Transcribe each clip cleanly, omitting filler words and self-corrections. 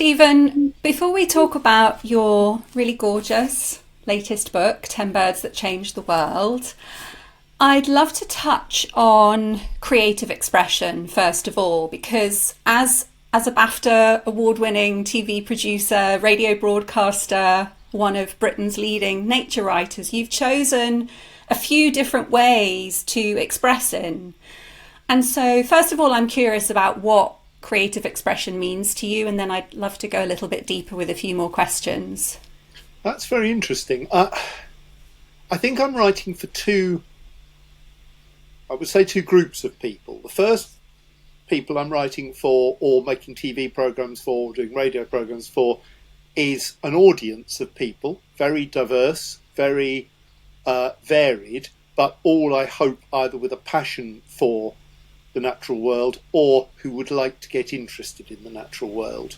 Stephen, before we talk about your really gorgeous latest book, 10 Birds That Changed the World, I'd love to touch on creative expression first of all, because as a BAFTA award-winning TV producer, radio broadcaster, one of Britain's leading nature writers, you've chosen a few different ways to express in. And so, first of all, I'm curious about what creative expression means to you, and then I'd love to go a little bit deeper with a few more questions. That's very interesting. I think I'm writing for I would say two groups of people. The first people I'm writing for, or making TV programs for, or doing radio programs for, is an audience of people, very diverse, very varied, but all, I hope, either with a passion for the natural world or who would like to get interested in the natural world.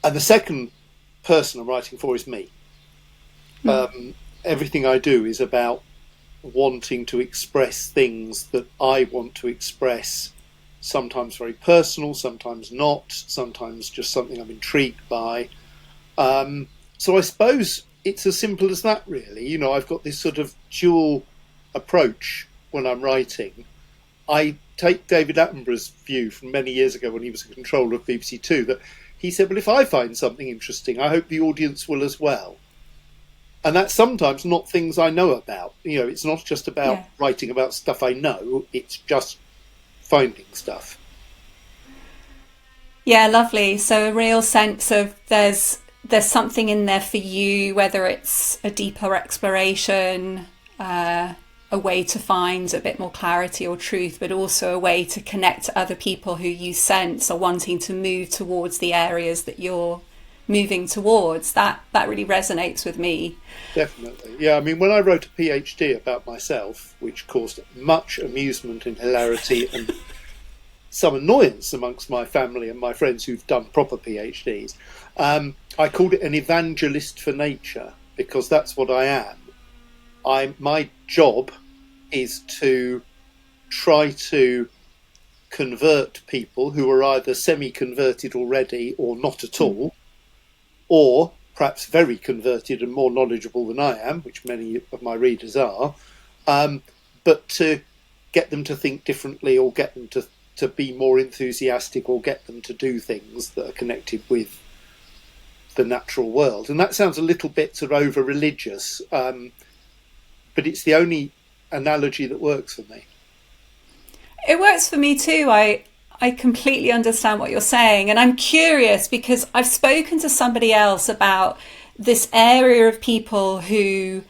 And the second person I'm writing for is me. Everything I do is about wanting to express things that I want to express, sometimes very personal, sometimes not, sometimes just something I'm intrigued by. So I suppose it's as simple as that, really. You know, I've got this sort of dual approach when I'm writing. I take David Attenborough's view from many years ago when he was a controller of BBC Two, that he said, well, if I find something interesting, I hope the audience will as well. And that's sometimes not things I know about. You know, it's not just about writing about stuff I know, it's just finding stuff. Yeah, lovely. So a real sense of there's something in there for you, whether it's a deeper exploration, a way to find a bit more clarity or truth, but also a way to connect to other people who you sense are wanting to move towards the areas that you're moving towards. That really resonates with me. Definitely. Yeah, I mean, when I wrote a PhD about myself, which caused much amusement and hilarity and some annoyance amongst my family and my friends who've done proper PhDs, I called it an evangelist for nature, because that's what I am. My job is to try to convert people who are either semi-converted already or not at all, or perhaps very converted and more knowledgeable than I am, which many of my readers are, but to get them to think differently, or get them to be more enthusiastic, or get them to do things that are connected with the natural world. And that sounds a little bit sort of over-religious, but it's the only analogy that works for me. It works for me too. I completely understand what you're saying. And I'm curious because I've spoken to somebody else about this area of people who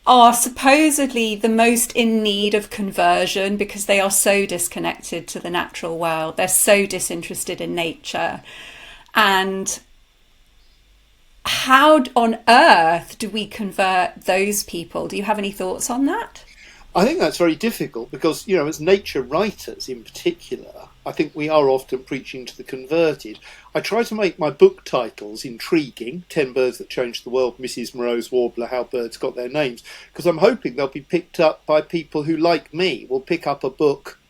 are supposedly the most in need of conversion because they are so disconnected to the natural world. They're so disinterested in nature. And how on earth do we convert those people? Do you have any thoughts on that? I think that's very difficult because, you know, as nature writers in particular, I think we are often preaching to the converted. I try to make my book titles intriguing: 10 Birds That Changed the World, Mrs. Moreau's Warbler, How Birds Got Their Names, because I'm hoping they'll be picked up by people who, like me, will pick up a book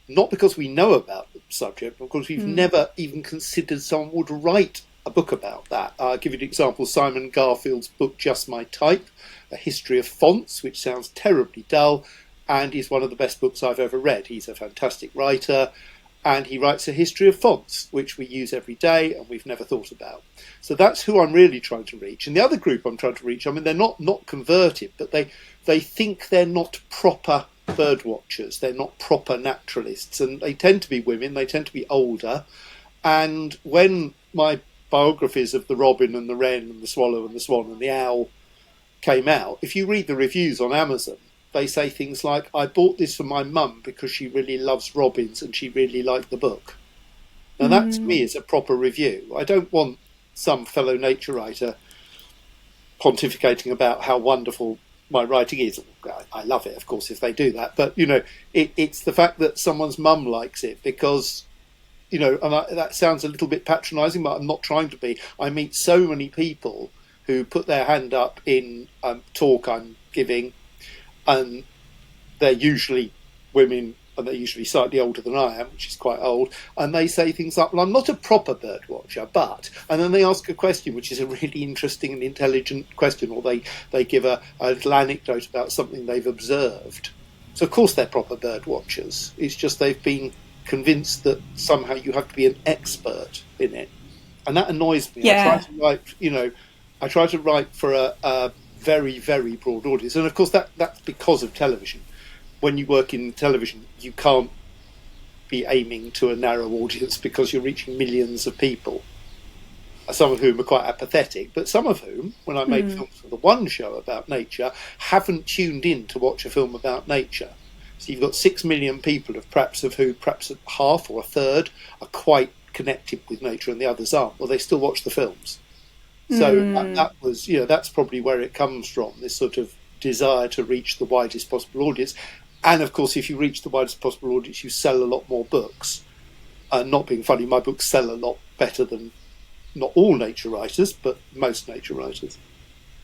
not because we know about the subject, but because we've never even considered someone would write a book about that. I'll give you an example: Simon Garfield's book Just My Type, A History of Fonts, which sounds terribly dull and is one of the best books I've ever read. He's a fantastic writer and he writes a history of fonts, which we use every day and we've never thought about. So that's who I'm really trying to reach. And the other group I'm trying to reach, I mean, they're not converted, but they think they're not proper bird watchers, they're not proper naturalists, and they tend to be women, they tend to be older. And when my biographies of the robin and the wren and the swallow and the swan and the owl came out, if you read the reviews on Amazon, they say things like, I bought this for my mum because she really loves robins and she really liked the book. Now that to me is a proper review. I don't want some fellow nature writer pontificating about how wonderful my writing is. I love it, of course, if they do that. But, you know, it's the fact that someone's mum likes it because, you know, and that sounds a little bit patronising, but I'm not trying to be. I meet so many people who put their hand up in talk I'm giving, and they're usually women and they're usually slightly older than I am, which is quite old, and they say things like, well, I'm not a proper bird watcher, but, and then they ask a question which is a really interesting and intelligent question, or they give a little anecdote about something they've observed. So of course they're proper bird watchers. It's just they've been convinced that somehow you have to be an expert in it. And that annoys me. Yeah. I try to write for a very, very broad audience. And of course that's because of television. When you work in television, you can't be aiming to a narrow audience because you're reaching millions of people, some of whom are quite apathetic, but some of whom, when I made films for the one show about nature, haven't tuned in to watch a film about nature. So you've got 6 million people, perhaps half or a third are quite connected with nature and the others aren't. Well, they still watch the films. So that was, that's probably where it comes from, this sort of desire to reach the widest possible audience. And of course, if you reach the widest possible audience, you sell a lot more books. Not being funny, my books sell a lot better than not all nature writers, but most nature writers.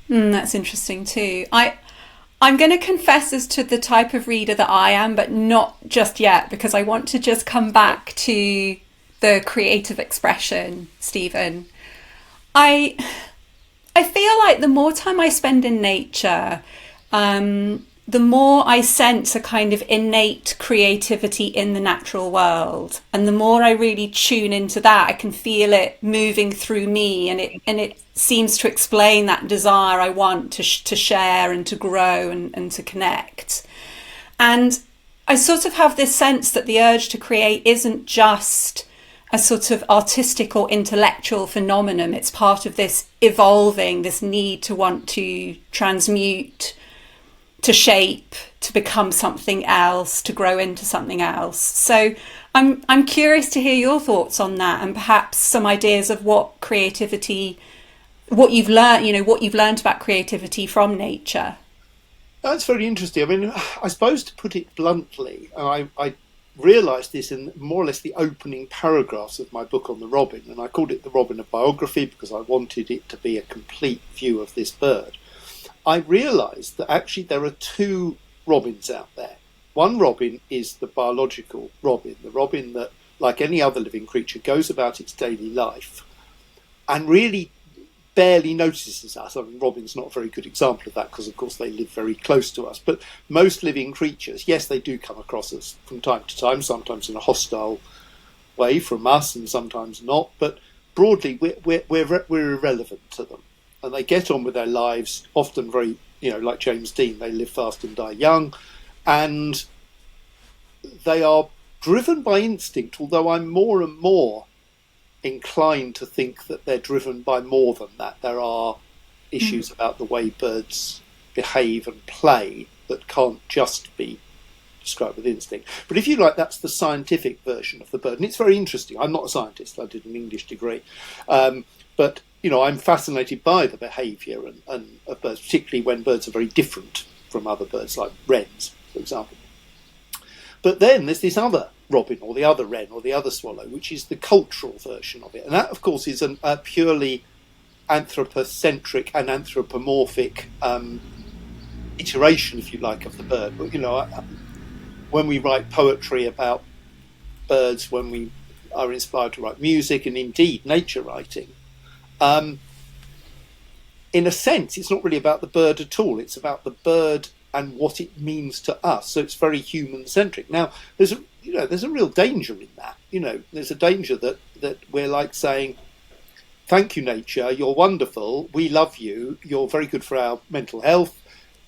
That's interesting too. I'm going to confess as to the type of reader that I am, but not just yet, because I want to just come back to the creative expression, Stephen. I feel like the more time I spend in nature, the more I sense a kind of innate creativity in the natural world, and the more I really tune into that, I can feel it moving through me, and it seems to explain that desire I want to share and to grow and to connect. And I sort of have this sense that the urge to create isn't just a sort of artistic or intellectual phenomenon. It's part of this evolving, this need to want to transmute, to shape, to become something else, to grow into something else. So I'm curious to hear your thoughts on that, and perhaps some ideas of what creativity, what you've learned about creativity from nature. That's very interesting. I mean, I suppose to put it bluntly, and I realised this in more or less the opening paragraphs of my book on the robin, and I called it the Robin of Biography because I wanted it to be a complete view of this bird. I realised that actually there are two robins out there. One robin is the biological robin, the robin that, like any other living creature, goes about its daily life and really barely notices us. I mean, robin's not a very good example of that because, of course, they live very close to us. But most living creatures, yes, they do come across us from time to time, sometimes in a hostile way from us and sometimes not. But broadly, we're irrelevant to them. And they get on with their lives, often very, like James Dean, they live fast and die young. And they are driven by instinct, although I'm more and more inclined to think that they're driven by more than that. There are issues about the way birds behave and play that can't just be described with instinct. But if you like, that's the scientific version of the bird. And it's very interesting. I'm not a scientist. I did an English degree. But I'm fascinated by the behaviour and of birds, particularly when birds are very different from other birds, like wrens, for example. But then there's this other robin, or the other wren, or the other swallow, which is the cultural version of it. And that, of course, is a purely anthropocentric and anthropomorphic iteration, if you like, of the bird. But, when we write poetry about birds, when we are inspired to write music, and indeed nature writing, in a sense, it's not really about the bird at all. It's about the bird and what it means to us. So it's very human-centric. Now, there's a real danger in that. There's a danger that we're like saying, thank you, nature, you're wonderful, we love you, you're very good for our mental health,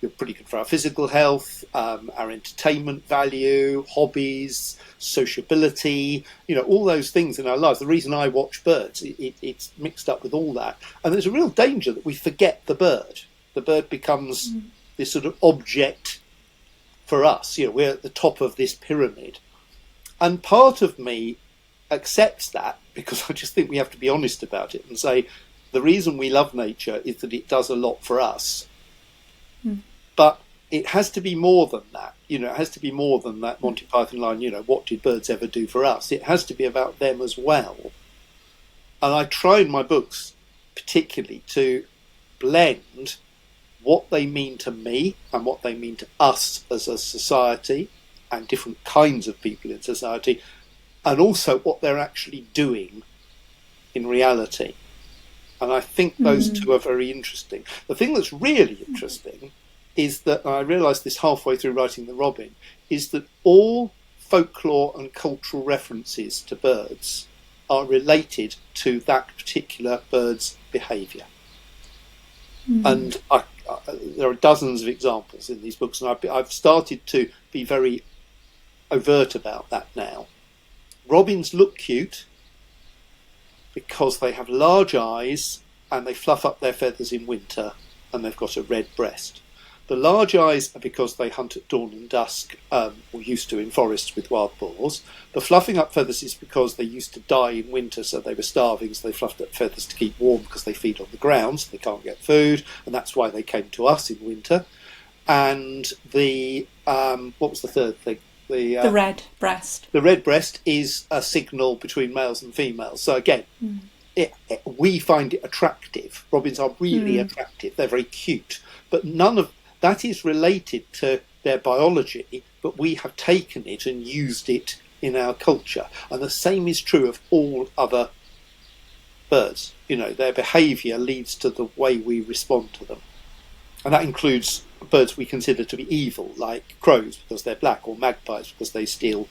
you're pretty good for our physical health, our entertainment value, hobbies, sociability, all those things in our lives. The reason I watch birds, it's mixed up with all that. And there's a real danger that we forget the bird. The bird becomes this sort of object for us. We're at the top of this pyramid. And part of me accepts that because I just think we have to be honest about it and say the reason we love nature is that it does a lot for us. But it has to be more than that. It has to be more than that Monty Python line, what did birds ever do for us? It has to be about them as well. And I try in my books particularly to blend what they mean to me and what they mean to us as a society and different kinds of people in society, and also what they're actually doing in reality. And I think those two are very interesting. The thing that's really interesting is that, and I realised this halfway through writing The Robin, is that all folklore and cultural references to birds are related to that particular bird's behaviour. And there are dozens of examples in these books, and I've started to be very overt about that now. Robins look cute because they have large eyes and they fluff up their feathers in winter and they've got a red breast. The large eyes are because they hunt at dawn and dusk, or used to in forests with wild boars. The fluffing up feathers is because they used to die in winter, so they were starving, so they fluffed up feathers to keep warm because they feed on the ground, so they can't get food, and that's why they came to us in winter. And the, what was the third thing? The red breast. The red breast is a signal between males and females. So again, we find it attractive. Robins are really attractive. They're very cute. But none of that is related to their biology, but we have taken it and used it in our culture. And the same is true of all other birds. You know, their behaviour leads to the way we respond to them. And that includes birds we consider to be evil, like crows because they're black, or magpies because they steal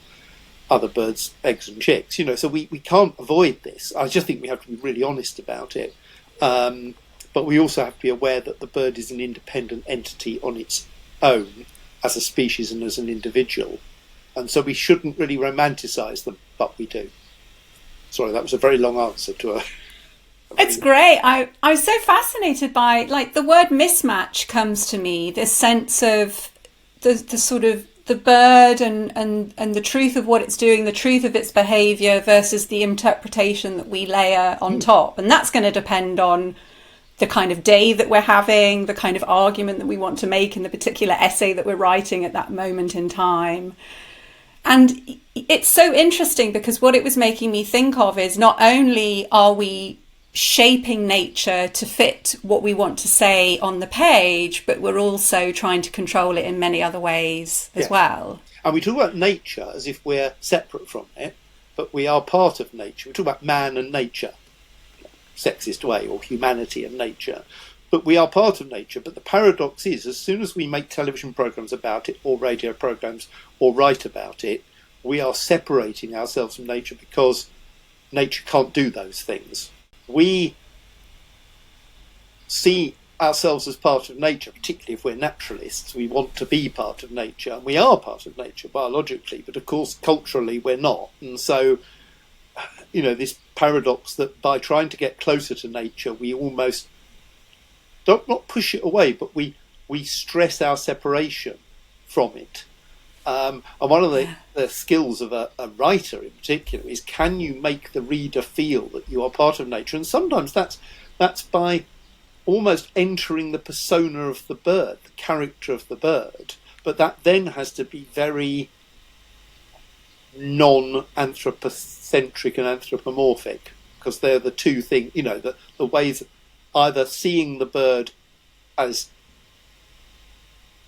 other birds' eggs and chicks. You know, so we can't avoid this. I just think we have to be really honest about it. But we also have to be aware that the bird is an independent entity on its own as a species and as an individual. And so we shouldn't really romanticise them, but we do. Sorry, that was a very long answer to a... It's great. I was so fascinated by, like, the word mismatch comes to me, this sense of the sort of the bird and the truth of what it's doing, the truth of its behaviour versus the interpretation that we layer on top. And that's going to depend on the kind of day that we're having, the kind of argument that we want to make in the particular essay that we're writing at that moment in time. And it's so interesting because what it was making me think of is not only are we shaping nature to fit what we want to say on the page, but we're also trying to control it in many other ways as well. And we talk about nature as if we're separate from it, but we are part of nature. We talk about man and nature, sexist way, or humanity and nature, but we are part of nature. But the paradox is, as soon as we make television programs about it, or radio programs, or write about it, we are separating ourselves from nature because nature can't do those things. We see ourselves as part of nature, particularly if we're naturalists. We want to be part of nature, and we are part of nature biologically, but of course culturally we're not. And so, you know, this paradox that by trying to get closer to nature, we almost don't not push it away, but we stress our separation from it. And one of the skills of a writer in particular is, can you make the reader feel that you are part of nature? And sometimes that's by almost entering the persona of the bird, the character of the bird. But that then has to be very non-anthropocentric and anthropomorphic, because they're the two things, you know, the ways either seeing the bird as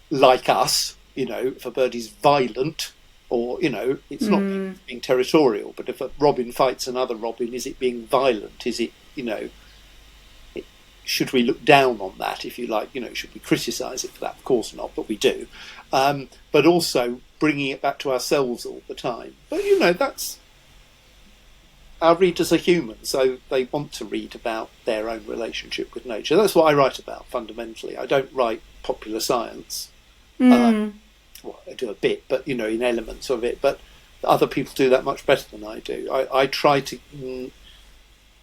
like us. You know, if a bird is violent, or, you know, it's not being territorial, but if a robin fights another robin, is it being violent? Is it, you know, should we look down on that, if you like? You know, should we criticise it for that? Of course not, but we do. But also bringing it back to ourselves all the time. But, you know, that's... Our readers are human, so they want to read about their own relationship with nature. That's what I write about, fundamentally. I don't write popular science. Well, I do a bit, but, you know, in elements of it, but other people do that much better than I do. I try to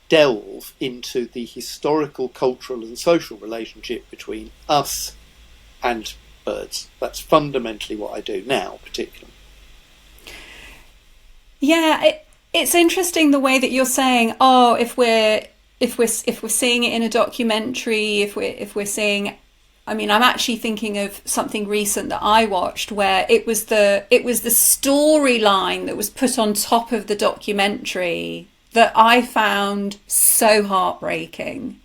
delve into the historical, cultural and social relationship between us and birds. That's fundamentally what I do now, particularly. Yeah, it's interesting the way that you're saying, oh, if we're seeing it in a documentary, if we're seeing, I mean, I'm actually thinking of something recent that I watched where it was the storyline that was put on top of the documentary that I found so heartbreaking.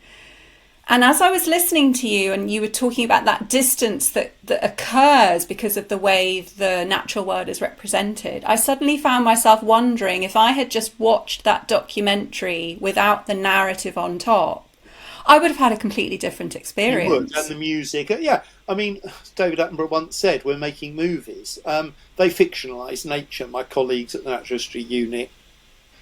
And as I was listening to you and you were talking about that distance that occurs because of the way the natural world is represented, I suddenly found myself wondering if I had just watched that documentary without the narrative on top, I would have had a completely different You would, and experience. the music. Yeah, I mean, as David Attenborough once said, we're making movies. They fictionalise nature, my colleagues at the Natural History Unit,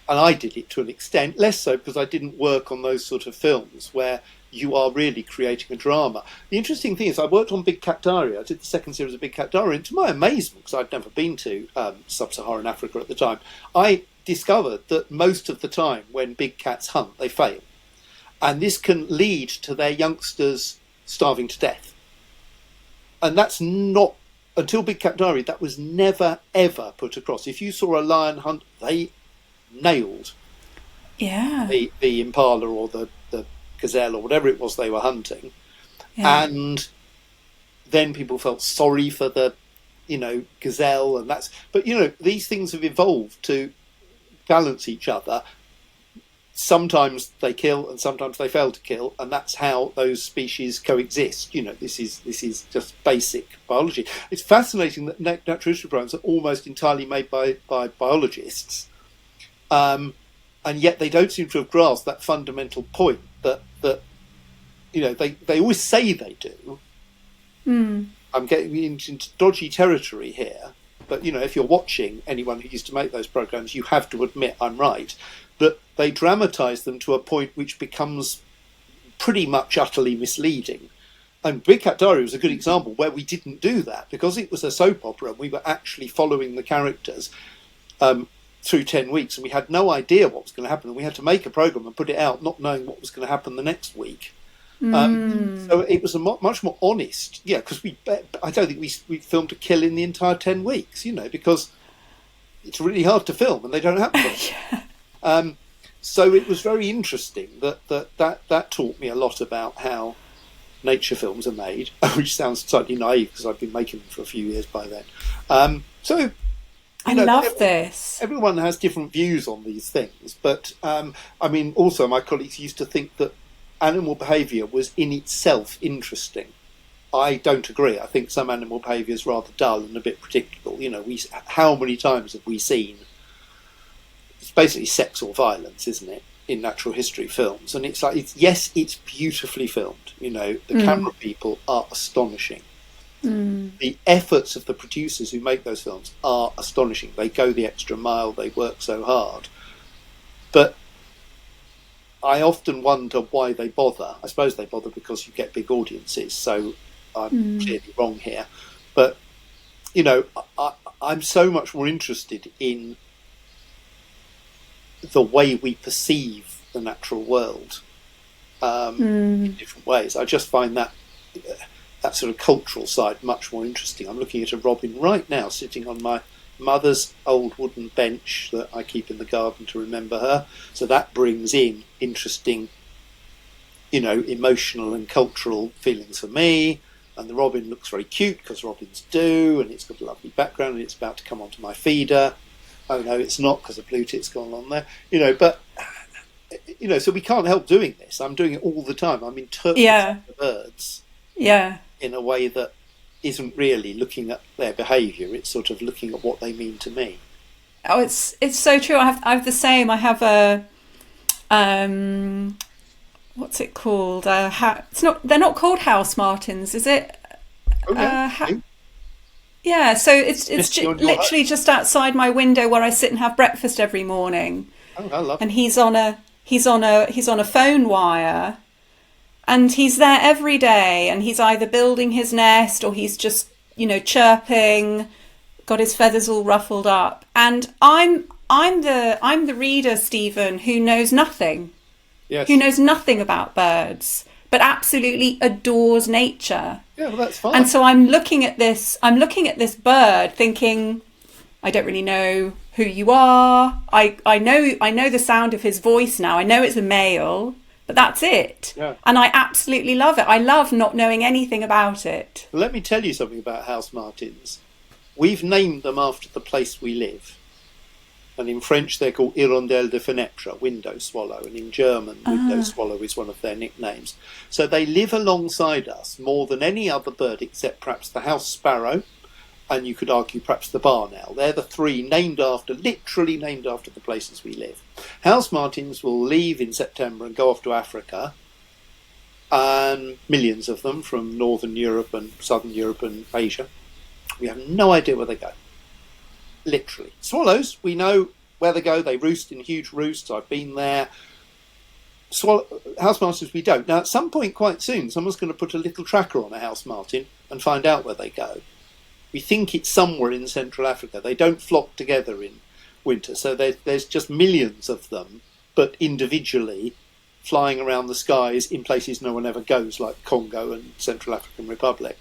and I did it to an extent, less so because I didn't work on those sort of films where you are really creating a drama. The interesting thing is I worked on Big Cat Diary. I did the second series of Big Cat Diary, and to my amazement, because I'd never been to sub-Saharan Africa at the time, I discovered that most of the time when big cats hunt, they fail. And this can lead to their youngsters starving to death. And that's not, until Big Cat Diary, that was never, ever put across. If you saw a lion hunt, they nailed Yeah. the impala or the gazelle or whatever it was they were hunting. Yeah. And then people felt sorry for the, gazelle, and that's, but these things have evolved to balance each other. Sometimes they kill and sometimes they fail to kill, and that's how those species coexist. This is just basic biology. It's fascinating that natural history programs are almost entirely made by biologists, and yet they don't seem to have grasped that fundamental point that they always say they do. I'm getting into dodgy territory here, but if you're watching anyone who used to make those programs, you have to admit I'm right, that they dramatise them to a point which becomes pretty much utterly misleading. And Big Cat Diary was a good example where we didn't do that because it was a soap opera and we were actually following the characters through 10 weeks, and we had no idea what was going to happen, and we had to make a programme and put it out not knowing what was going to happen the next week. So it was a much more honest, because I don't think we filmed a kill in the entire 10 weeks, because it's really hard to film and they don't happen. Yeah. So it was very interesting that taught me a lot about how nature films are made, which sounds slightly naive because I've been making them for a few years by then. So I love this. Everyone has different views on these things, but also my colleagues used to think that animal behaviour was in itself interesting. I don't agree. I think some animal behaviour is rather dull and a bit predictable. How many times have we seen? It's basically sex or violence, isn't it, in natural history films? And it's like, it's beautifully filmed. The camera people are astonishing. The efforts of the producers who make those films are astonishing. They go the extra mile. They work so hard. But I often wonder why they bother. I suppose they bother because you get big audiences. So I'm clearly wrong here. But, I'm so much more interested in the way we perceive the natural world in different ways. I just find that sort of cultural side much more interesting. I'm looking at a robin right now sitting on my mother's old wooden bench that I keep in the garden to remember her. So that brings in interesting, emotional and cultural feelings for me. And the robin looks very cute because robins do, and it's got a lovely background, and it's about to come onto my feeder. Oh no, it's not because a blue tit's gone on there. But so we can't help doing this. I'm doing it all the time. I'm interpreting the birds. Yeah. In a way that isn't really looking at their behaviour. It's sort of looking at what they mean to me. Oh, it's so true. I have the same. I have a what's it called? It's not. They're not called house martins, is it? Oh, yeah. Yeah. So it's literally just outside my window where I sit and have breakfast every morning. Oh, I love. And he's on a phone wire. And he's there every day, and he's either building his nest or he's just, chirping, got his feathers all ruffled up. And I'm the reader, Stephen, who knows nothing. Yes. Who knows nothing about birds, but absolutely adores nature. Yeah, well, that's fine. And so I'm looking at this bird thinking, I don't really know who you are. I know the sound of his voice now. I know it's a male. But that's it. Yeah. And I absolutely love it. I love not knowing anything about it. Let me tell you something about house martins. We've named them after the place we live. And in French, they're called hirondelle de fenêtre, window swallow. And in German, window swallow is one of their nicknames. So they live alongside us more than any other bird, except perhaps the house sparrow, and you could argue perhaps the barn owl. They're the three literally named after the places we live. House martins will leave in September and go off to Africa, and millions of them from Northern Europe and Southern Europe and Asia. We have no idea where they go. Literally. Swallows, we know where they go. They roost in huge roosts. I've been there. House martins, we don't. Now, at some point quite soon, someone's going to put a little tracker on a house martin and find out where they go. We think it's somewhere in Central Africa. They don't flock together in winter, so there's just millions of them, but individually flying around the skies in places no one ever goes, like Congo and Central African Republic.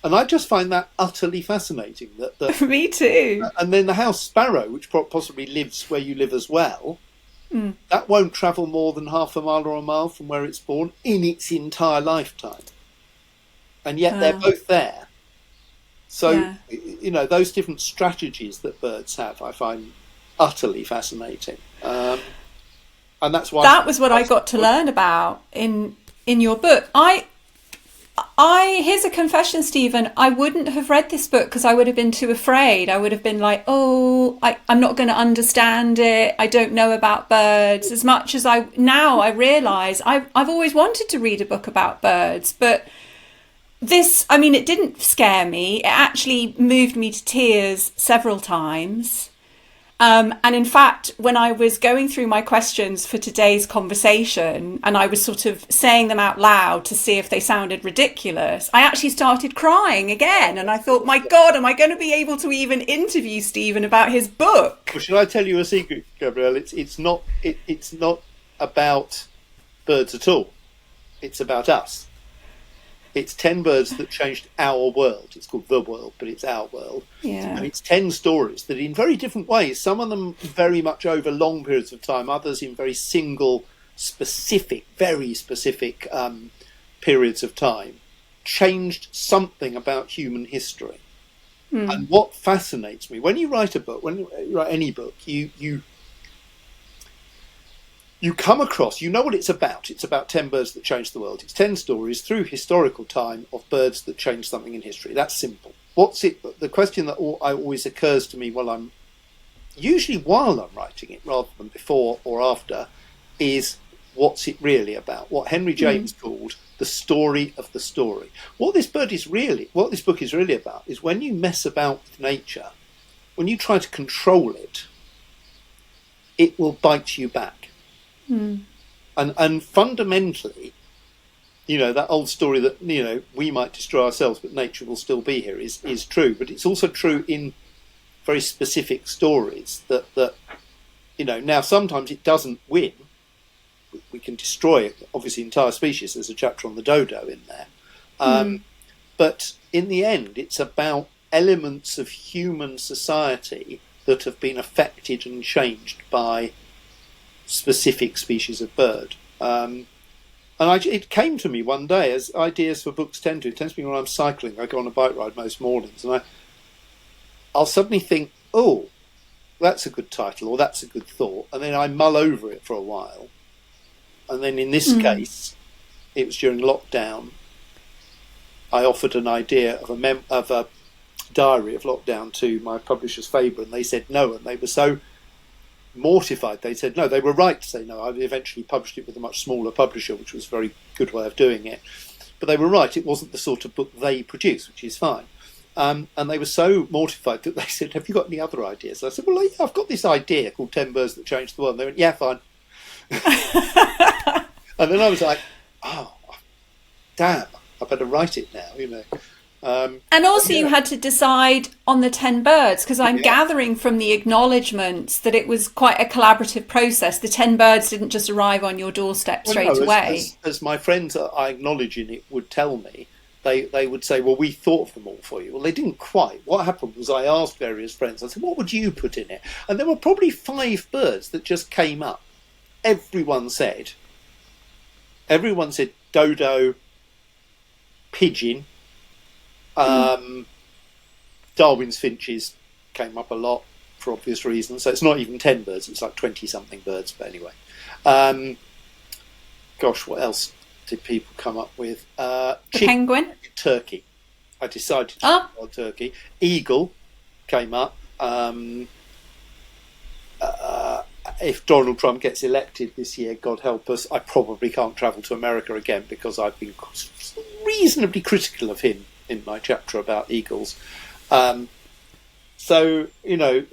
And I just find that utterly fascinating. That Me too. And then the house sparrow, which possibly lives where you live as well, that won't travel more than half a mile or a mile from where it's born in its entire lifetime. And yet they're both there. So, those different strategies that birds have, I find utterly fascinating. And that's why... That was what I got to learn about in your book. Here's a confession, Stephen. I wouldn't have read this book because I would have been too afraid. I would have been like, I'm not going to understand it. I don't know about birds as much as I realise I've always wanted to read a book about birds, but this, it didn't scare me. It actually moved me to tears several times. And in fact, when I was going through my questions for today's conversation and I was sort of saying them out loud to see if they sounded ridiculous, I actually started crying again. And I thought, my God, am I going to be able to even interview Stephen about his book? Well, should I tell you a secret, Gabrielle? It's not about birds at all. It's about us. It's 10 birds that changed our world. It's called The World, but it's our world. Yeah. And it's 10 stories that in very different ways, some of them very much over long periods of time, others in very single, very specific periods of time, changed something about human history. And what fascinates me, when you write a book, when you write any book, you come across, you know what it's about. It's about 10 birds that changed the world. It's 10 stories through historical time of birds that changed something in history. That's simple. The question that always occurs to me while I'm writing it, rather than before or after, is what's it really about? What Henry James called the story of the story. What this book is really about is when you mess about with nature, when you try to control it, it will bite you back. And fundamentally, that old story that, we might destroy ourselves, but nature will still be here is true. But it's also true in very specific stories that now sometimes it doesn't win. We can destroy, obviously, entire species. There's a chapter on the dodo in there. But in the end, it's about elements of human society that have been affected and changed by specific species of bird. It came to me one day, as ideas for books tend to. It tends to be when I'm cycling. I go on a bike ride most mornings, and I'll suddenly think, oh, that's a good title, or that's a good thought, and then I mull over it for a while. And then in this case, it was during lockdown, I offered an idea of a diary of lockdown to my publisher's Faber, and they said no, and they were so mortified. They said no. They were right to say no. I eventually published it with a much smaller publisher, which was a very good way of doing it. But they were right. It wasn't the sort of book they produce, which is fine. And they were so mortified that they said, have you got any other ideas? And I said, well, yeah, I've got this idea called 10 Birds That Changed the World. And they went, yeah, fine. And then I was like, oh, damn, I better write it now, And also you had to decide on the 10 birds, because I'm gathering from the acknowledgements that it was quite a collaborative process. The 10 birds didn't just arrive on your doorstep straight away. As my friends I acknowledge in it would tell me, they would say, well, we thought of them all for you. Well, they didn't quite. What happened was I asked various friends, I said, what would you put in it? And there were probably 5 birds that just came up. Everyone said dodo, pigeon, Darwin's finches came up a lot. for obvious reasons. So it's not even 10 birds, it's like 20-something birds. But anyway. Gosh, what else did people come up with? Penguin? Turkey. I decided to talk about turkey. Eagle came up. If Donald Trump gets elected this year, God help us, I probably can't travel to America again because I've been reasonably critical of him in my chapter about eagles. So, you know,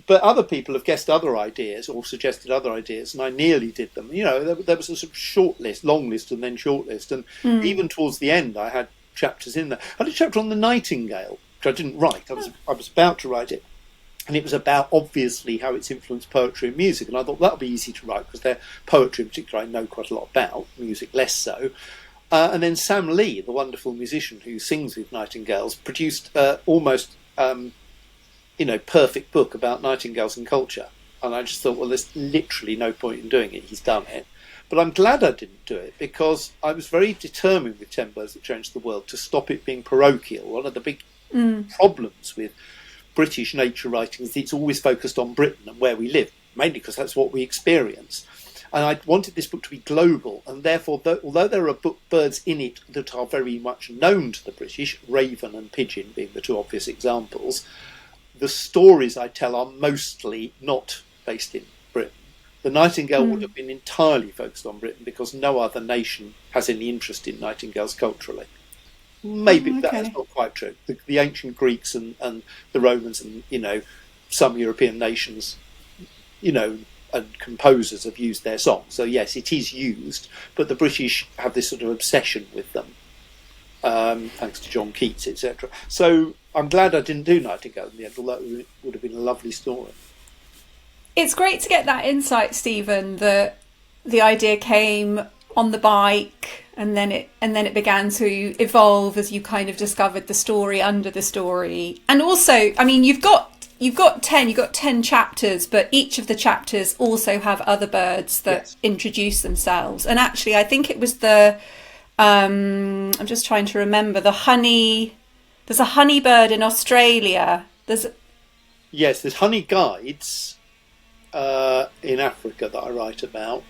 but other people have guessed other ideas or suggested other ideas, and I nearly did them. You know, there was a sort of short list, long list, and then short list. And even towards the end, I had chapters in there. I had a chapter on the nightingale, which I didn't write. I was about to write it. And it was about, obviously, how it's influenced poetry and music. And I thought that would be easy to write because their poetry in particular I know quite a lot about, music less so. And then Sam Lee, the wonderful musician who sings with nightingales, produced almost, perfect book about nightingales and culture. And I just thought, well, there's literally no point in doing it. He's done it. But I'm glad I didn't do it because I was very determined with 10 Birds That Changed the World to stop it being parochial. One of the big problems with British nature writing is it's always focused on Britain and where we live, mainly because that's what we experience. And I wanted this book to be global, and therefore, although there are birds in it that are very much known to the British, raven and pigeon being the two obvious examples, the stories I tell are mostly not based in Britain. The nightingale would have been entirely focused on Britain because no other nation has any interest in nightingales culturally. Maybe that's not quite true. The ancient Greeks and the Romans and, some European nations, and composers have used their songs. So, yes, it is used, but the British have this sort of obsession with them, thanks to John Keats, etc. So I'm glad I didn't do Nightingale in the end, although it would have been a lovely story. It's great to get that insight, Stephen, that the idea came on the bike and then it began to evolve as you kind of discovered the story under the story. And also, I mean, you've got 10 chapters, but each of the chapters also have other birds that introduce themselves. And actually, I think it was I'm just trying to remember, there's a honey bird in Australia. There's honey guides in Africa that I write about.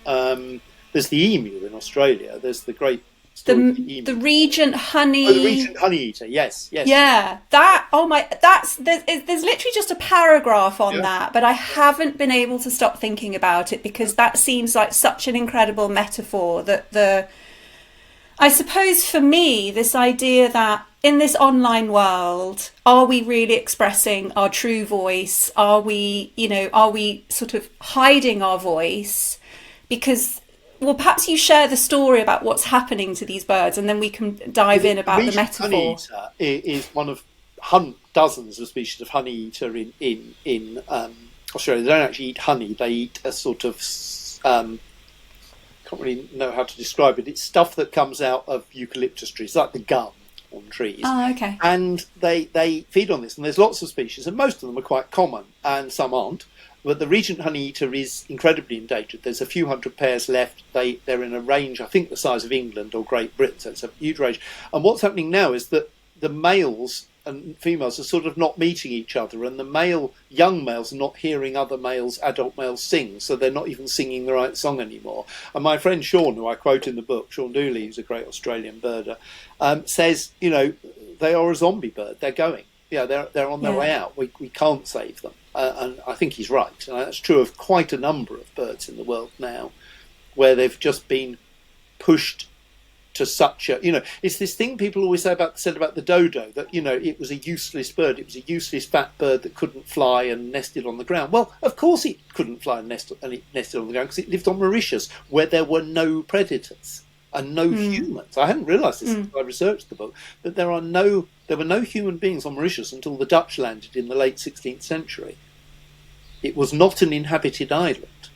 There's the emu in Australia. There's the great story of the emu. The regent honey. Oh, the regent honey eater. Yes. Yeah, there's literally just a paragraph on that, but I haven't been able to stop thinking about it because that seems like such an incredible metaphor that I suppose for me, this idea that in this online world, are we really expressing our true voice? Are we sort of hiding our voice? Because, well, perhaps you share the story about what's happening to these birds and then we can dive in about the metaphor. Honey eater is one of dozens of species of honey eater in Australia. They don't actually eat honey. They eat a sort of... can't really know how to describe it. It's stuff that comes out of eucalyptus trees, like the gum on trees. Oh, okay. And they feed on this, and there's lots of species, and most of them are quite common, and some aren't. But the regent honey eater is incredibly endangered. There's a few hundred pairs left. They're in a range, I think, the size of England or Great Britain, so it's a huge range. And what's happening now is that the males and females are sort of not meeting each other, and the young males are not hearing other adult males sing, so they're not even singing the right song anymore. And my friend Sean, who I quote in the book, Sean Dooley, who's a great Australian birder, says, they are a zombie bird. They're going. Yeah, they're on their way out. We can't save them. And I think he's right. And that's true of quite a number of birds in the world now, where they've just been pushed to such a, it's this thing people always said about the dodo, that, it was a useless bird. It was a useless fat bird that couldn't fly and nested on the ground. Well, of course it couldn't fly and nested on the ground because it lived on Mauritius, where there were no predators and no humans. I hadn't realised this until I researched the book, that there were no human beings on Mauritius until the Dutch landed in the late 16th century. It was not an inhabited island.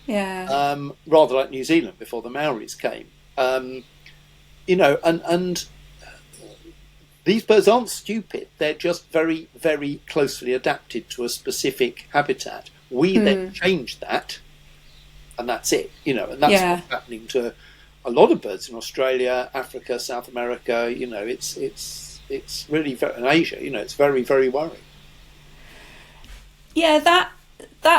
Yeah. Rather like New Zealand before the Maoris came. And these birds aren't stupid. They're just very, very closely adapted to a specific habitat. We then change that, and that's it. And that's what's happening to a lot of birds in Australia, Africa, South America. It's really, in Asia, it's very, very worrying. Yeah, that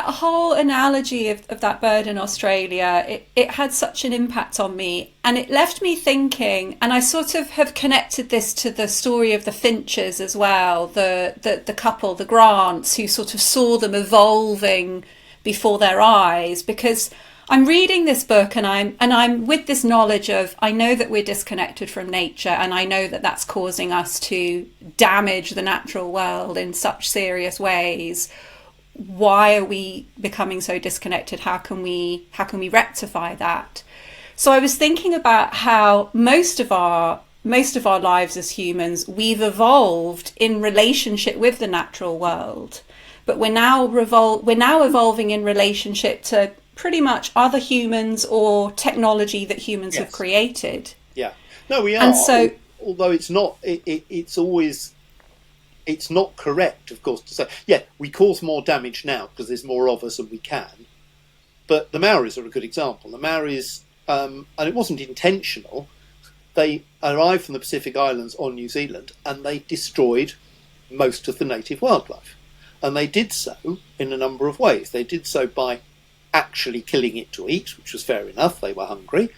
whole analogy of that bird in Australia, it had such an impact on me, and it left me thinking, and I sort of have connected this to the story of the finches as well, the couple, the Grants, who sort of saw them evolving before their eyes, because I'm reading this book and I'm with this knowledge of, I know that we're disconnected from nature, and I know that that's causing us to damage the natural world in such serious ways. Why are we becoming so disconnected? How can we rectify that? So I was thinking about how most of our lives as humans, we've evolved in relationship with the natural world, but we're now evolving in relationship to pretty much other humans or technology that humans have Yes. created. Yeah. No, we And are. so, Although it's not, it's always, it's not correct, of course, to say, yeah, we cause more damage now because there's more of us and we can. But the Maoris are a good example. The Maoris, and it wasn't intentional, they arrived from the Pacific Islands on New Zealand and they destroyed most of the native wildlife. And they did so in a number of ways. They did so by actually killing it to eat, which was fair enough, they were hungry.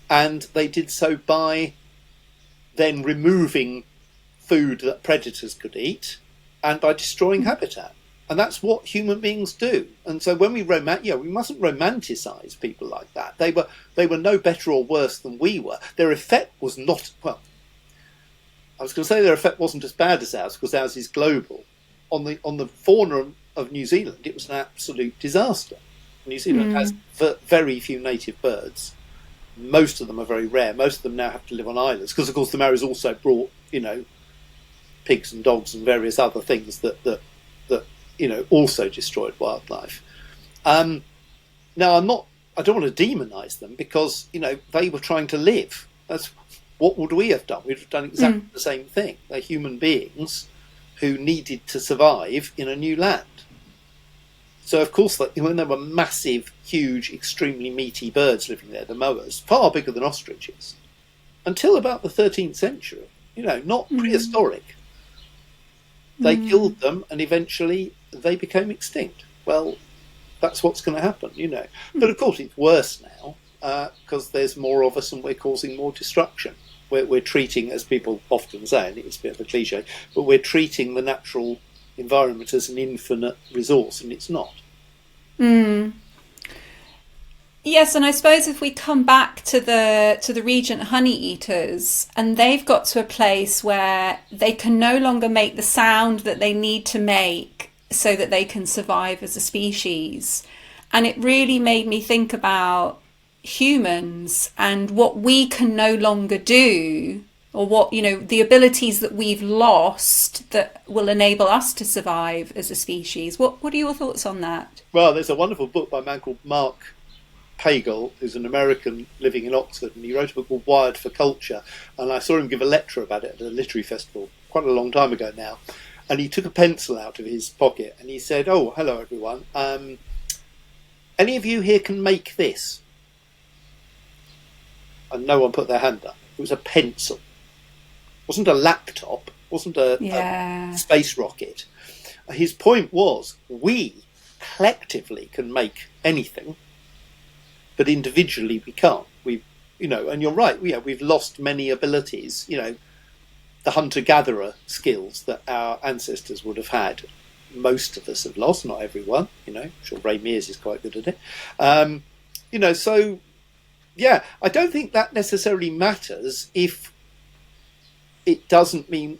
And they did so by then removing food that predators could eat and by destroying habitat. And that's what human beings do. And so when we we mustn't romanticize people like that. They were no better or worse than we were. Their effect was not, well, I was going to say their effect wasn't as bad as ours because ours is global. On the fauna of New Zealand, it was an absolute disaster. New Zealand has very few native birds. Most of them are very rare. Most of them now have to live on islands because, of course, the Maoris also brought, pigs and dogs and various other things that also destroyed wildlife. Now, I don't want to demonise them because, they were trying to live. That's what would we have done? We'd have done exactly the same thing. They're human beings who needed to survive in a new land. So, of course, when there were massive, huge, extremely meaty birds living there, the moas, far bigger than ostriches, until about the 13th century, not prehistoric, they killed them and eventually they became extinct. Well, that's what's going to happen, But, of course, it's worse now because there's more of us and we're causing more destruction. We're treating, as people often say, and it's a bit of a cliche, but we're treating the natural environment as an infinite resource, and it's not. yes, and I suppose if we come back to the regent honey eaters, and they've got to a place where they can no longer make the sound that they need to make so that they can survive as a species. And it really made me think about humans and what we can no longer do, or what, the abilities that we've lost that will enable us to survive as a species. What are your thoughts on that? Well, there's a wonderful book by a man called Mark Pagel, who's an American living in Oxford, and he wrote a book called Wired for Culture, and I saw him give a lecture about it at a literary festival quite a long time ago now, and he took a pencil out of his pocket and he said, "Oh, hello everyone, any of you here can make this?" And no one put their hand up. It was a pencil. It wasn't a laptop, it wasn't a space rocket. His point was, we collectively can make anything, but individually we can't. And you're right, we've lost many abilities, the hunter-gatherer skills that our ancestors would have had. Most of us have lost, not everyone, I'm sure Ray Mears is quite good at it. So, yeah, I don't think that necessarily matters if it doesn't mean,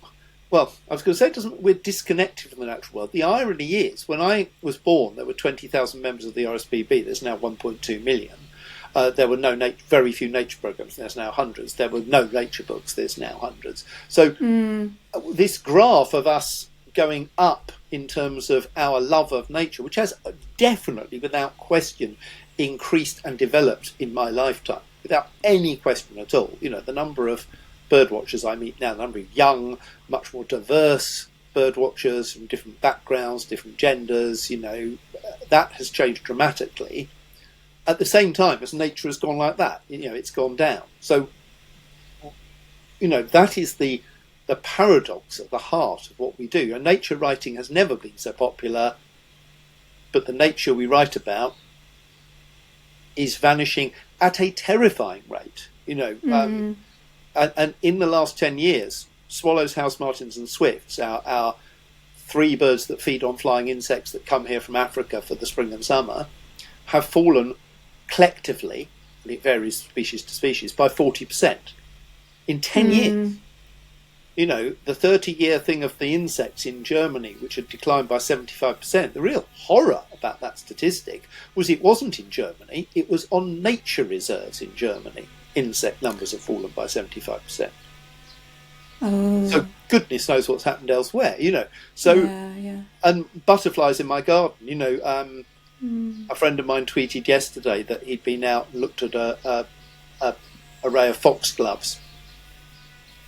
well, I was going to say it doesn't mean we're disconnected from the natural world. The irony is, when I was born, there were 20,000 members of the RSPB. There's now 1.2 million. There were very few nature programs. There's now hundreds. There were no nature books. There's now hundreds. So this graph of us going up in terms of our love of nature, which has definitely, without question, increased and developed in my lifetime, without any question at all. The number of bird watchers I meet now, the number of young, much more diverse bird watchers from different backgrounds, different genders, that has changed dramatically. At the same time as nature has gone like that, it's gone down. So, that is the paradox at the heart of what we do. And nature writing has never been so popular but the nature we write about is vanishing at a terrifying rate. And in the last 10 years, swallows, house martins and swifts, our three birds that feed on flying insects that come here from Africa for the spring and summer, have fallen collectively, and it varies species to species, by 40% in 10 years. The 30-year thing of the insects in Germany, which had declined by 75%, the real horror about that statistic was it wasn't in Germany, it was on nature reserves in Germany. Insect numbers have fallen by 75%. Oh. So goodness knows what's happened elsewhere, So, and butterflies in my garden, a friend of mine tweeted yesterday that he'd been out and looked at a array of foxgloves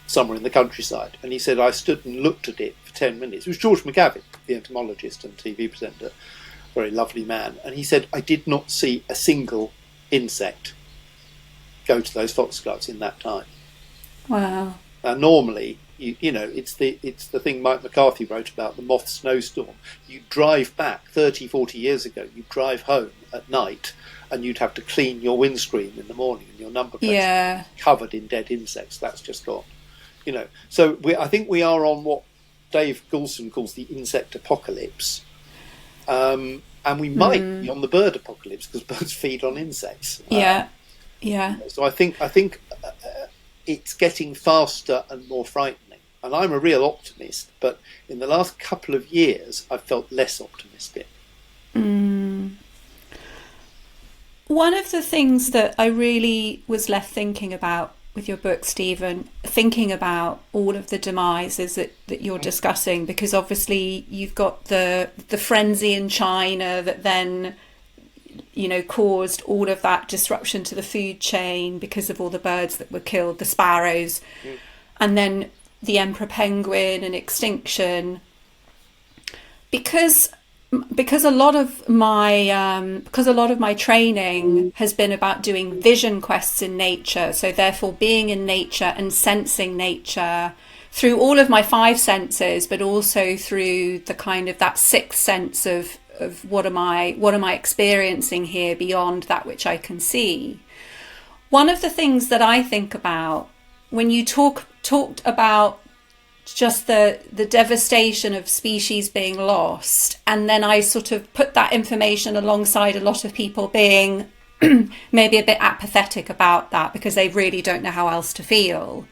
somewhere in the countryside, and he said, I stood and looked at it for 10 minutes. It was George McGavin, the entomologist and TV presenter, very lovely man, and he said, I did not see a single insect go to those foxgloves in that time. Wow. Now, normally, it's the thing Mike McCarthy wrote about, the moth snowstorm. You drive back 30, 40 years ago, you drive home at night, and you'd have to clean your windscreen in the morning, and your number plates covered in dead insects. That's just gone. So I think we are on what Dave Goulson calls the insect apocalypse, and we might be on the bird apocalypse because birds feed on insects. So I think it's getting faster and more frightening, and I'm a real optimist. But in the last couple of years, I've felt less optimistic. One of the things that I really was left thinking about with your book, Stephen, thinking about all of the demises that you're discussing, because obviously you've got the frenzy in China that then caused all of that disruption to the food chain because of all the birds that were killed, the sparrows, and then the emperor penguin and extinction. Because a lot of my training has been about doing vision quests in nature, so therefore being in nature and sensing nature through all of my five senses, but also through the kind of that sixth sense of what am I experiencing here beyond that which I can see. One of the things that I think about when you talked about just the devastation of species being lost, and then I sort of put that information alongside a lot of people being maybe a bit apathetic about that because they really don't know how else to feel.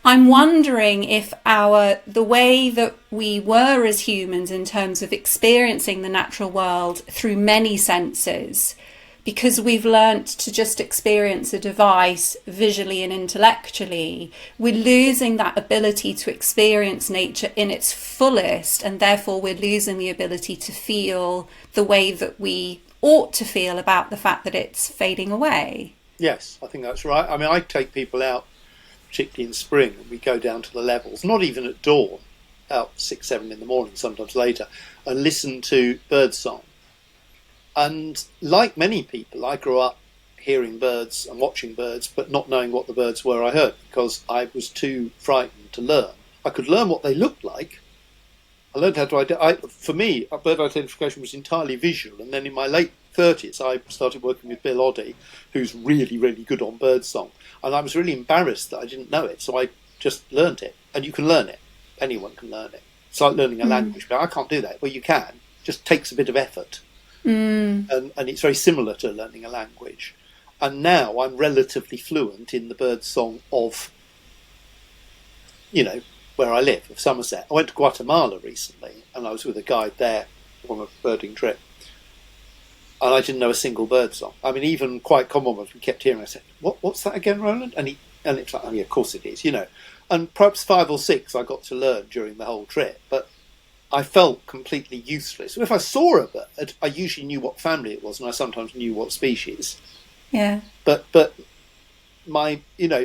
I'm wondering if the way that we were as humans in terms of experiencing the natural world through many senses, because we've learnt to just experience a device visually and intellectually, we're losing that ability to experience nature in its fullest, and therefore we're losing the ability to feel the way that we ought to feel about the fact that it's fading away. Yes, I think that's right. I mean, I take people out, particularly in spring, and we go down to the levels, not even at dawn, out 6, 7 in the morning, sometimes later, and listen to birdsong. And like many people, I grew up hearing birds and watching birds, but not knowing what the birds were I heard because I was too frightened to learn. I could learn what they looked like. I learned how to for me, bird identification was entirely visual. And then in my late 30s, I started working with Bill Oddie, who's really, really good on birdsong. And I was really embarrassed that I didn't know it. So I just learned it. And you can learn it. Anyone can learn it. It's like learning a language. But I can't do that. Well, you can. It just takes a bit of effort. And it's very similar to learning a language. And now I'm relatively fluent in the bird song of, where I live, of Somerset. I went to Guatemala recently, and I was with a guide there on a birding trip. And I didn't know a single bird song. I mean, even quite common ones we kept hearing. I said, what's that again, Roland? And it's like, oh yeah, of course it is, And perhaps 5 or 6 I got to learn during the whole trip. But I felt completely useless. If I saw a bird, I usually knew what family it was, and I sometimes knew what species. Yeah. But my,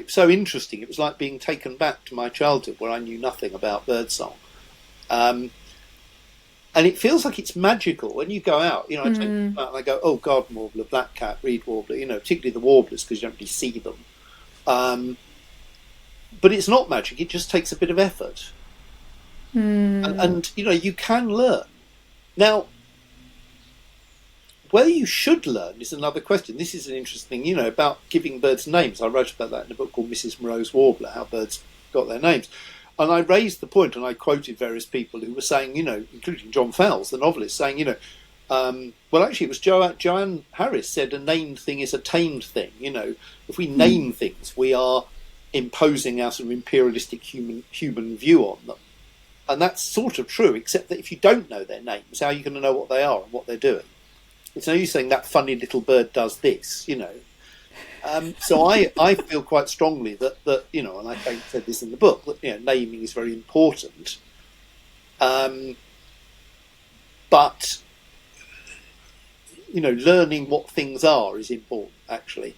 so interesting. It was like being taken back to my childhood where I knew nothing about birdsong. And it feels like it's magical when you go out. I take them out and I go, oh, garden warbler, blackcap, reed warbler, particularly the warblers because you don't really see them. But it's not magic. It just takes a bit of effort. And you can learn. Now, whether you should learn is another question. This is an interesting thing, about giving birds names. I wrote about that in a book called Mrs. Moreau's Warbler, how birds got their names. And I raised the point, and I quoted various people who were saying, including John Fowles, the novelist, saying, well, actually, it was Joanne Harris said a named thing is a tamed thing. If we name things, we are imposing our sort of imperialistic human view on them. And that's sort of true, except that if you don't know their names, how are you going to know what they are and what they're doing? It's no use saying that funny little bird does this, So I feel quite strongly that and I said this in the book, that naming is very important. But learning what things are is important, actually.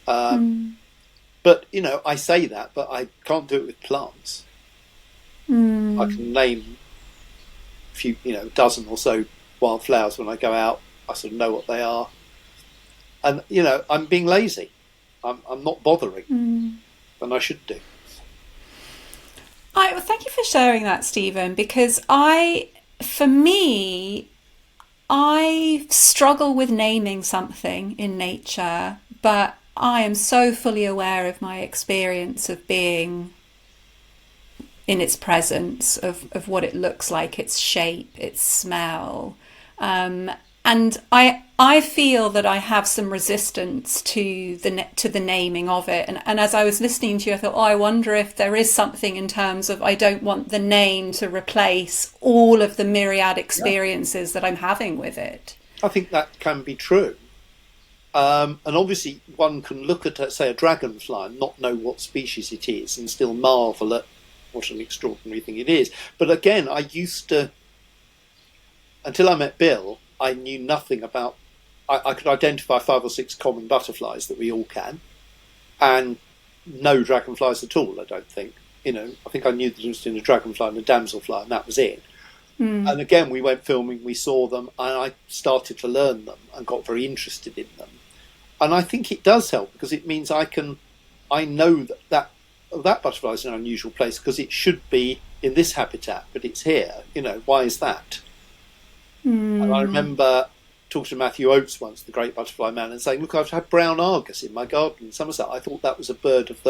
But I say that, but I can't do it with plants. I can name a few, dozen or so wildflowers when I go out. I sort of know what they are, and I'm being lazy. I'm not bothering, and I should do. Thank you for sharing that, Stephen, because I struggle with naming something in nature, but I am so fully aware of my experience of being in its presence, of what it looks like, its shape, its smell. And I feel that I have some resistance to the naming of it. And as I was listening to you, I thought, I wonder if there is something in terms of I don't want the name to replace all of the myriad experiences that I'm having with it. I think that can be true. And obviously one can look at, say, a dragonfly and not know what species it is and still marvel at what an extraordinary thing it is. But again, I used to, until I met Bill, I knew nothing about, I could identify 5 or 6 common butterflies that we all can, and no dragonflies at all, I don't think. I think I knew the difference between a dragonfly and a damselfly, and that was it. And again, we went filming, we saw them, and I started to learn them and got very interested in them. And I think it does help, because it means I know that butterfly is in an unusual place because it should be in this habitat, but it's here. Why is that? And I remember talking to Matthew Oates once, the great butterfly man, and saying, "Look, I've had brown argus in my garden in Somerset. I thought that was a bird of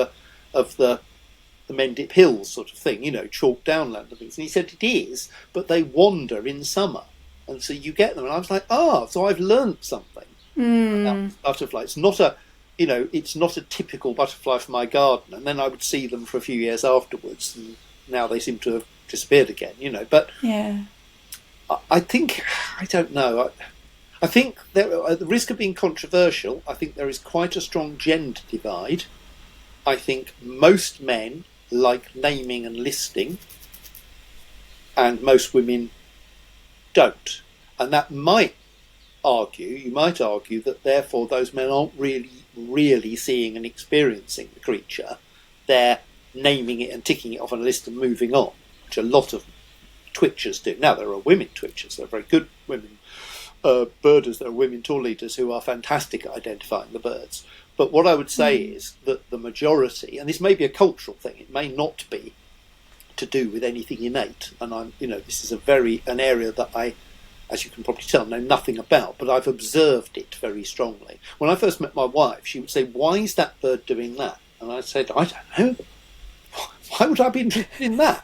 the Mendip Hills sort of thing, chalk downland and things." And he said it is, but they wander in summer, and so you get them. And I was like, so I've learnt something about butterfly. It's not a typical butterfly for my garden. And then I would see them for a few years afterwards, and now they seem to have disappeared again. But yeah. I think, I don't know, I think at the risk of being controversial, I think there is quite a strong gender divide. I think most men like naming and listing, and most women don't. And that you might argue that therefore those men aren't really seeing and experiencing the creature. They're naming it and ticking it off on a list and moving on, which a lot of twitchers do. Now, there are women twitchers, there are very good women birders, there are women tour leaders who are fantastic at identifying the birds. But what I would say is that the majority, and this may be a cultural thing, it may not be to do with anything innate, and this is an area that I, as you can probably tell, know nothing about, but I've observed it very strongly. When I first met my wife, she would say, "Why is that bird doing that?" And I said, "I don't know. Why would I be interested in that?"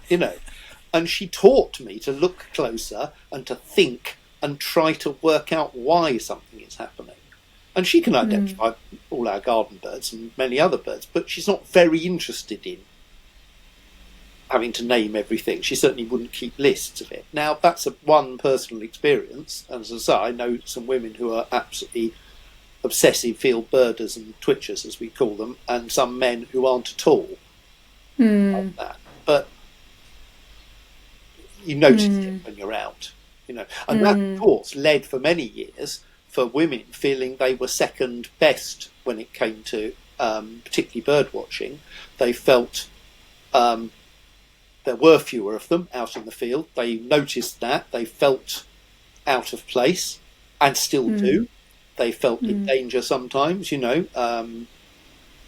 And she taught me to look closer and to think and try to work out why something is happening. And she can identify all our garden birds and many other birds, but she's not very interested in having to name everything. She certainly wouldn't keep lists of it. Now, that's one personal experience. And as I say, I know some women who are absolutely obsessive field birders and twitchers, as we call them, and some men who aren't at all like that. But you notice it when you're out, and that, of course, led for many years for women feeling they were second best when it came to particularly bird watching. They felt there were fewer of them out in the field. They noticed that. They felt out of place, and still do. They felt in danger sometimes,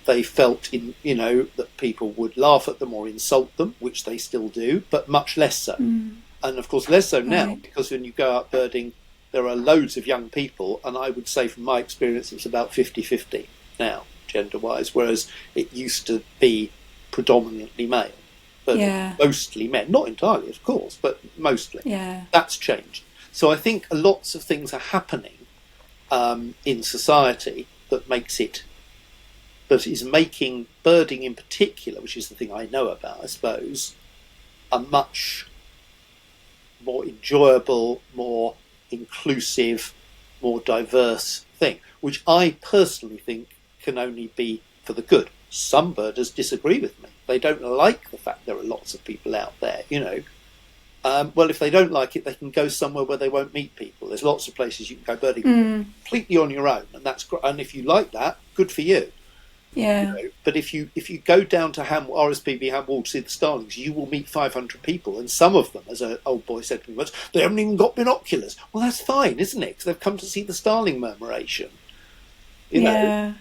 They felt that people would laugh at them or insult them, which they still do, but much less so. And of course, less so now, because when you go out birding there are loads of young people, and I would say from my experience it's about 50-50 now, gender-wise, whereas it used to be predominantly male, but mostly men. Not entirely, of course, but mostly. Yeah. That's changed. So I think lots of things are happening in society that is making birding in particular, which is the thing I know about, I suppose, a much more enjoyable, more inclusive, more diverse thing, which I personally think can only be for the good. Some birders disagree with me. They don't like the fact there are lots of people out there, well, if they don't like it, they can go somewhere where they won't meet people. There's lots of places you can go birding completely on your own, and that's great. And if you like that, good for you. Yeah. But if you go down to RSPB Hamwall to see the starlings, you will meet 500 people, and some of them, as an old boy said to me once, they haven't even got binoculars. Well, that's fine, isn't it? Because they've come to see the starling murmuration. They'll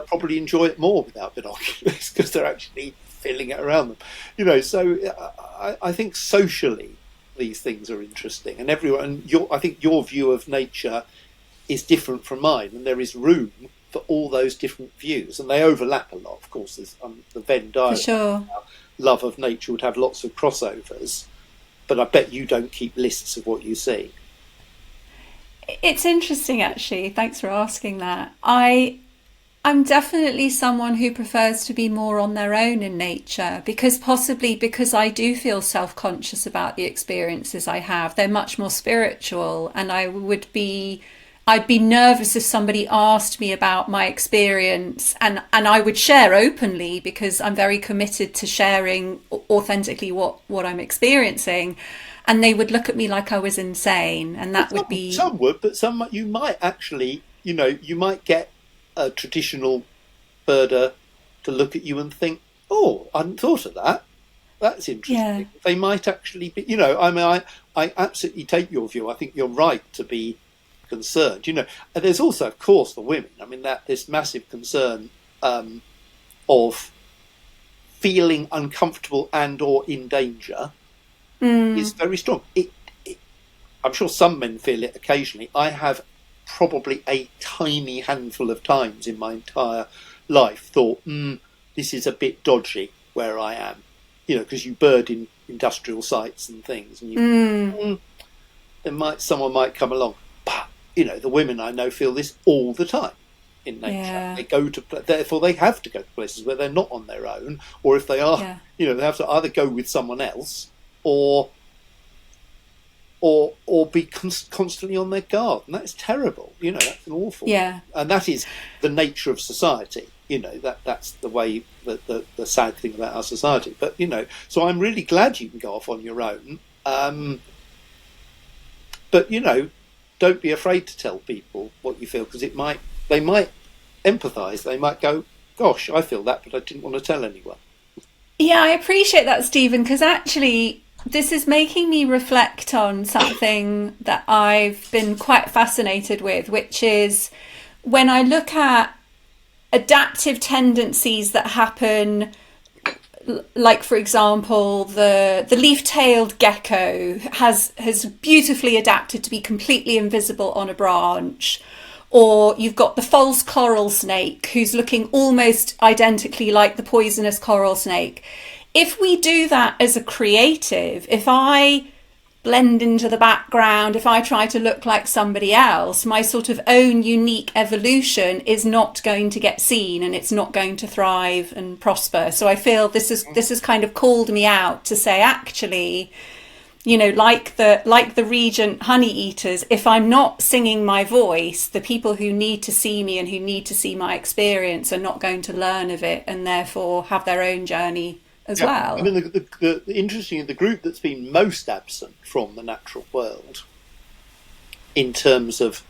probably enjoy it more without binoculars because they're actually feeling it around them. So I think socially these things are interesting, and I think your view of nature is different from mine, and there is room for all those different views, and they overlap a lot. Of course, there's the Venn diagram. Love of nature would have lots of crossovers, but I bet you don't keep lists of what you see. It's interesting, actually. Thanks for asking that. I'm definitely someone who prefers to be more on their own in nature, because I do feel self-conscious about the experiences I have. They're much more spiritual, and I'd be nervous if somebody asked me about my experience, and I would share openly because I'm very committed to sharing authentically what I'm experiencing, and they would look at me like I was insane, and that would be... Some would, but some you might actually, you might get a traditional birder to look at you and think, oh, I hadn't thought of that. That's interesting. Yeah. They might actually be, I absolutely take your view. I think you're right to be concerned, and there's also, of course, the women. I mean, that this massive concern of feeling uncomfortable and or in danger is very strong. I'm sure some men feel it occasionally. I have probably a tiny handful of times in my entire life thought, this is a bit dodgy where I am, because you bird in industrial sites and things, and someone might come along. But the women I know feel this all the time in nature. Yeah. They go to, therefore they have to go to places where they're not on their own, or if they are, they have to either go with someone else or be constantly on their guard, and that's terrible. That's an awful. Yeah. And that is the nature of society. That's the way the sad thing about our society. But so I'm really glad you can go off on your own. But don't be afraid to tell people what you feel, because they might empathise. They might go, "Gosh, I feel that, but I didn't want to tell anyone." Yeah, I appreciate that, Stephen, because actually this is making me reflect on something that I've been quite fascinated with, which is when I look at adaptive tendencies that happen, like, for example, the leaf-tailed gecko has beautifully adapted to be completely invisible on a branch. Or you've got the false coral snake who's looking almost identically like the poisonous coral snake. If we do that as a creative, if I blend into the background, if I try to look like somebody else, my sort of own unique evolution is not going to get seen, and it's not going to thrive and prosper. So I feel this has kind of called me out to say, actually, like the regent honey eaters, if I'm not singing my voice, the people who need to see me and who need to see my experience are not going to learn of it, and therefore have their own journey as well. I mean, the interesting, the group that's been most absent from the natural world in terms of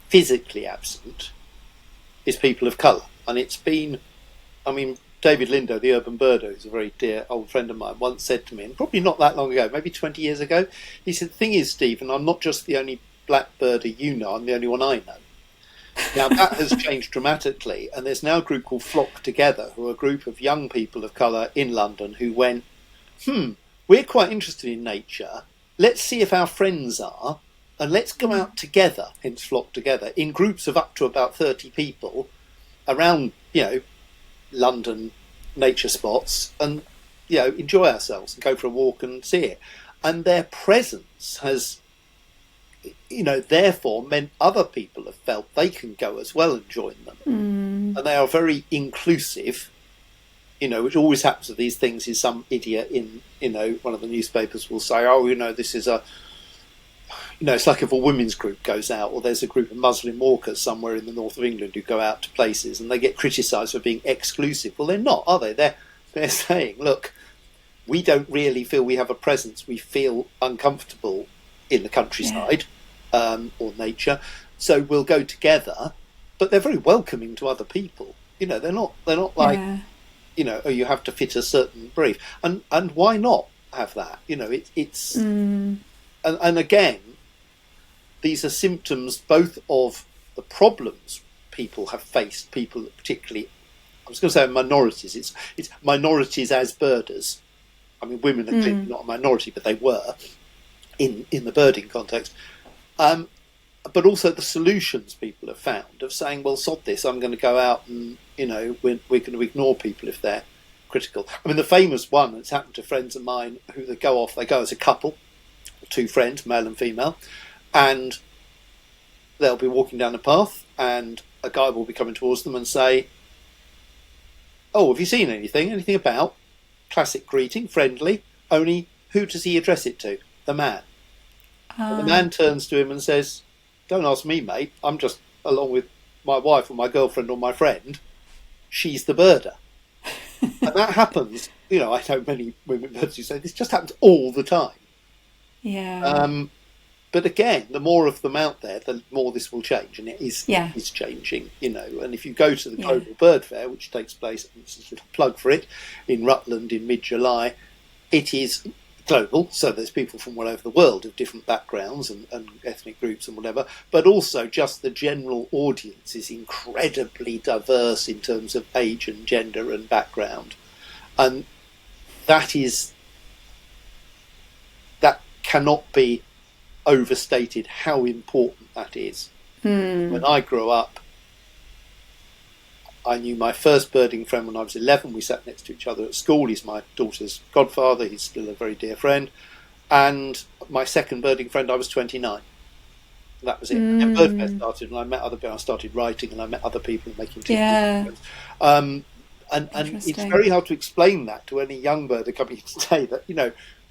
physically absent is people of colour. And it's been, David Lindo, the urban birder, who's a very dear old friend of mine, once said to me, and probably not that long ago, maybe 20 years ago, he said, the thing is, Stephen, I'm not just the only black birder you know, I'm the only one I know. Now, that has changed dramatically, and there's now a group called Flock Together, who are a group of young people of colour in London who went, we're quite interested in nature, let's see if our friends are, and let's go out together, hence flock together, in groups of up to about 30 people around, London nature spots, and, enjoy ourselves and go for a walk and see it. And their presence has, therefore meant other people have felt they can go as well and join them. And they are very inclusive, which always happens with these things is some idiot in, one of the newspapers will say, this is it's like if a women's group goes out, or there's a group of Muslim walkers somewhere in the north of England who go out to places and they get criticised for being exclusive. Well, they're not, are they? They're saying, look, we don't really feel we have a presence. We feel uncomfortable in the countryside or nature, so we'll go together. But they're very welcoming to other people. They're not like, you have to fit a certain brief. And why not have that? It's and again, these are symptoms both of the problems people have faced, people particularly, I was going to say minorities, it's minorities as birders. I mean, women are clearly not a minority, but they were in the birding context. But also the solutions people have found of saying, well, sod this, I'm going to go out and, we're going to ignore people if they're critical. I mean, the famous one that's happened to friends of mine who they go as a couple, two friends, male and female, and they'll be walking down the path and a guy will be coming towards them and say, oh, have you seen anything about? Classic greeting, friendly, only who does he address it to? The man. And the man turns to him and says, don't ask me, mate, I'm just along with my wife or my girlfriend or my friend, she's the birder. And that happens, I know many women birds who say this just happens all the time. Yeah. But again, the more of them out there, the more this will change, and it is changing, And if you go to the Global Bird Fair, which takes place, this is a little plug for it, in Rutland in mid-July, it is global, so there's people from all over the world of different backgrounds and ethnic groups and whatever, but also just the general audience is incredibly diverse in terms of age and gender and background, and that cannot be overstated how important that is. When I grew up, I knew my first birding friend when I was 11. We sat next to each other at school. He's my daughter's godfather. He's still a very dear friend. And my second birding friend, I was 29. That was it. And Bird Fair started, and I met other people. I started writing, and I met other people making friends. And it's very hard to explain that to any young birder coming in today, that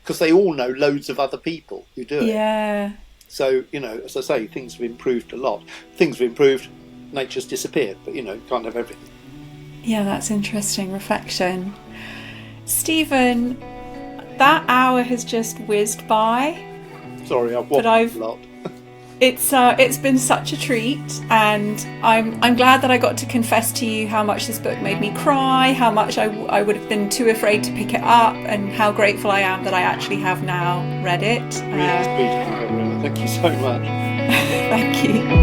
because they all know loads of other people who do it. Yeah. So, as I say, things have improved a lot. Things have improved, nature's disappeared, but, can't have everything. Yeah, that's interesting reflection. Stephen, that hour has just whizzed by. Sorry, I've waffled a lot. It's been such a treat, and I'm glad that I got to confess to you how much this book made me cry, how much I would have been too afraid to pick it up, and how grateful I am that I actually have now read it. Really sweet, Gabriela. Thank you so much. Thank you.